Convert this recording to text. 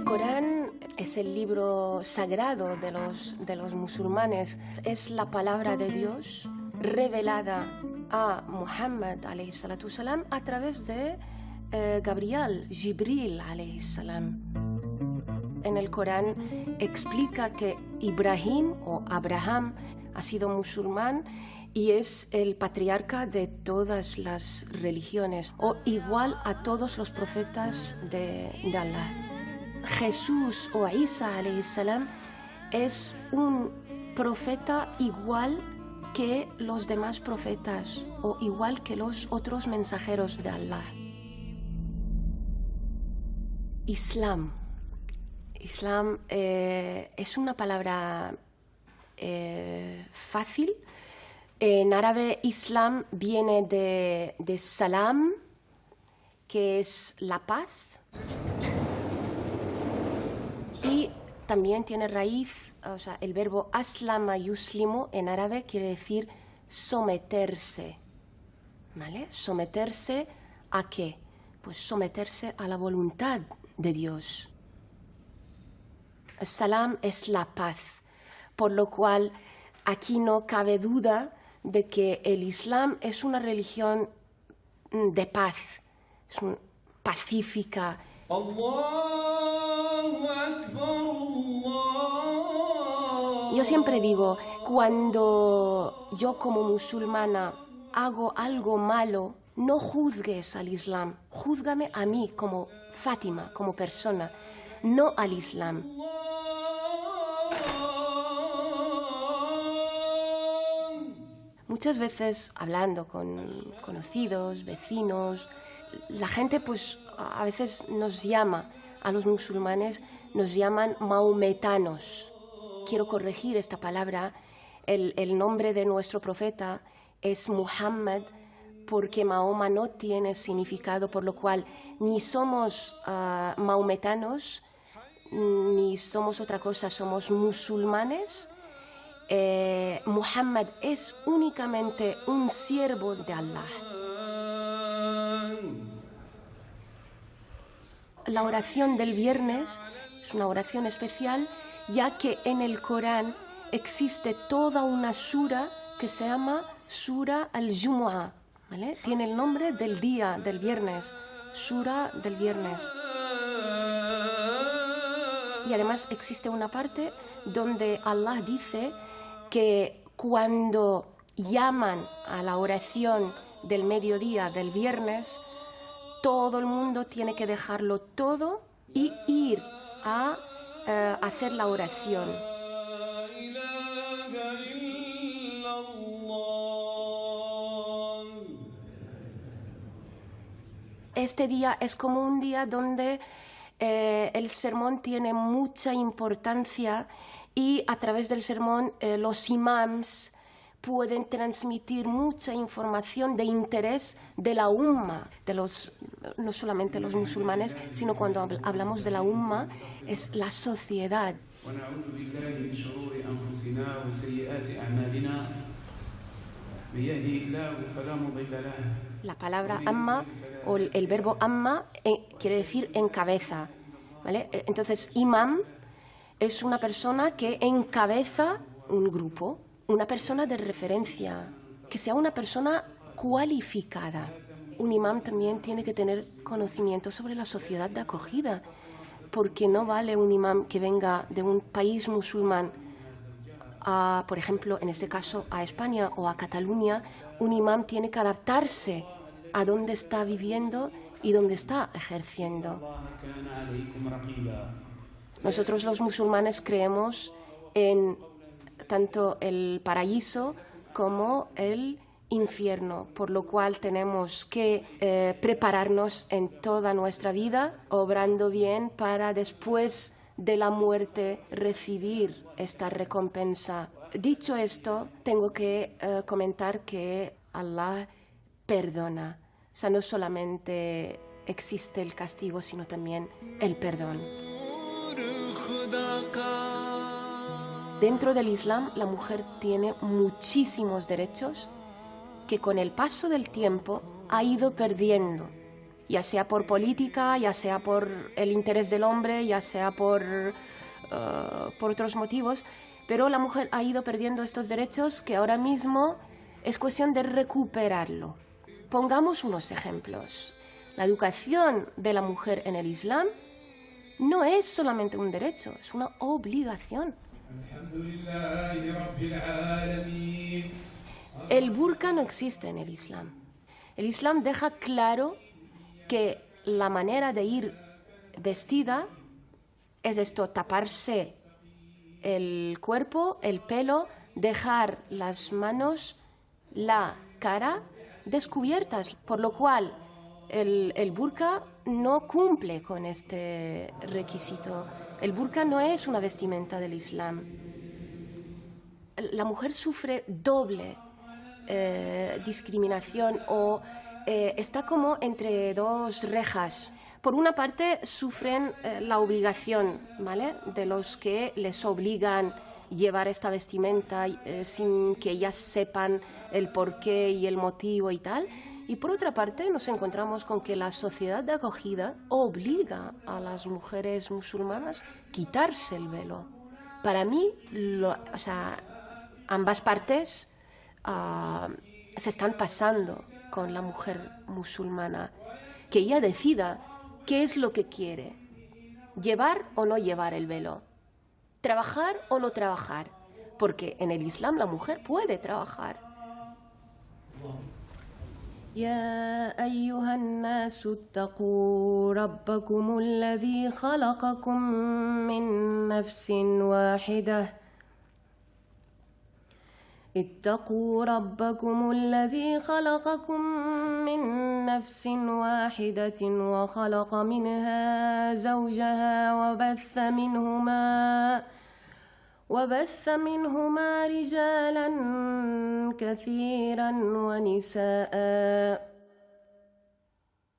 Corán es el libro sagrado de los musulmanes. Es la palabra de Dios revelada a Muhammad ﷺ a través de Gabriel, Jibril ﷺ. En el Corán explica que Ibrahim o Abraham ha sido musulmán y es el patriarca de todas las religiones, o igual a todos los profetas de Allah. Jesús o Isa ﷺ es un profeta igual que los demás profetas o igual que los otros mensajeros de Allah. Islam. Islam es una palabra fácil. En árabe, Islam viene de salam, que es la paz. Y también tiene raíz, o sea, el verbo aslama yuslimu en árabe quiere decir someterse, ¿vale? ¿Someterse a qué? Pues someterse a la voluntad de Dios. Salam es la paz, por lo cual aquí no cabe duda de que el Islam es una religión de paz, es pacífica. Yo siempre digo, cuando yo como musulmana hago algo malo, no juzgues al Islam, júzgame a mí como Fátima, como persona, no al Islam. Muchas veces hablando con conocidos, vecinos, la gente pues a veces nos llama, a los musulmanes nos llaman maometanos. Quiero corregir esta palabra, el nombre de nuestro profeta es Muhammad, porque Mahoma no tiene significado, por lo cual ni somos maometanos, ni somos otra cosa, somos musulmanes. Muhammad es únicamente un siervo de Allah. La oración del viernes es una oración especial, ya que en el Corán existe toda una sura que se llama Sura al-Jumu'ah, ¿vale? Tiene el nombre del día, del viernes, Sura del viernes. Y además existe una parte donde Allah dice que cuando llaman a la oración del mediodía del viernes, todo el mundo tiene que dejarlo todo y ir a hacer la oración. Este día es como un día donde el sermón tiene mucha importancia y a través del sermón los imams pueden transmitir mucha información de interés de la umma, no solamente los musulmanes, sino cuando hablamos de la umma, es la sociedad. La palabra amma o el verbo amma quiere decir encabeza, ¿vale? Entonces, imam es una persona que encabeza un grupo, una persona de referencia, que sea una persona cualificada. Un imam también tiene que tener conocimiento sobre la sociedad de acogida, porque no vale un imam que venga de un país musulmán por ejemplo, en este caso, a España o a Cataluña. Un imam tiene que adaptarse a dónde está viviendo y dónde está ejerciendo. Nosotros los musulmanes creemos en tanto el paraíso como el infierno, por lo cual tenemos que prepararnos en toda nuestra vida, obrando bien para después de la muerte recibir esta recompensa. Dicho esto, tengo que comentar que Allah perdona. O sea, no solamente existe el castigo, sino también el perdón. Dentro del Islam, la mujer tiene muchísimos derechos que con el paso del tiempo ha ido perdiendo. ya sea por política, ya sea por el interés del hombre, ya sea por otros motivos, pero la mujer ha ido perdiendo estos derechos que ahora mismo es cuestión de recuperarlo. Pongamos unos ejemplos. La educación de la mujer en el Islam no es solamente un derecho, es una obligación. El burka no existe en el Islam. El Islam deja claro que la manera de ir vestida es esto, taparse el cuerpo, el pelo, dejar las manos, la cara descubiertas, por lo cual el burka no cumple con este requisito. El burka no es una vestimenta del Islam. La mujer sufre doble discriminación o está como entre dos rejas. Por una parte, sufren la obligación, ¿vale?, de los que les obligan llevar esta vestimenta sin que ellas sepan el porqué y el motivo y tal. Y por otra parte, nos encontramos con que la sociedad de acogida obliga a las mujeres musulmanas a quitarse el velo. Para mí, ambas partes se están pasando con la mujer musulmana, que ella decida qué es lo que quiere, llevar o no llevar el velo, trabajar o no trabajar, porque en el Islam la mujer puede trabajar. يا أيها الناس اتقوا ربكم الذي خلقكم من نفس واحدة اتقوا ربكم الذي خلقكم من نفس واحدة وخلق منها زوجها وبث منهما رجالا كثيرا ونساء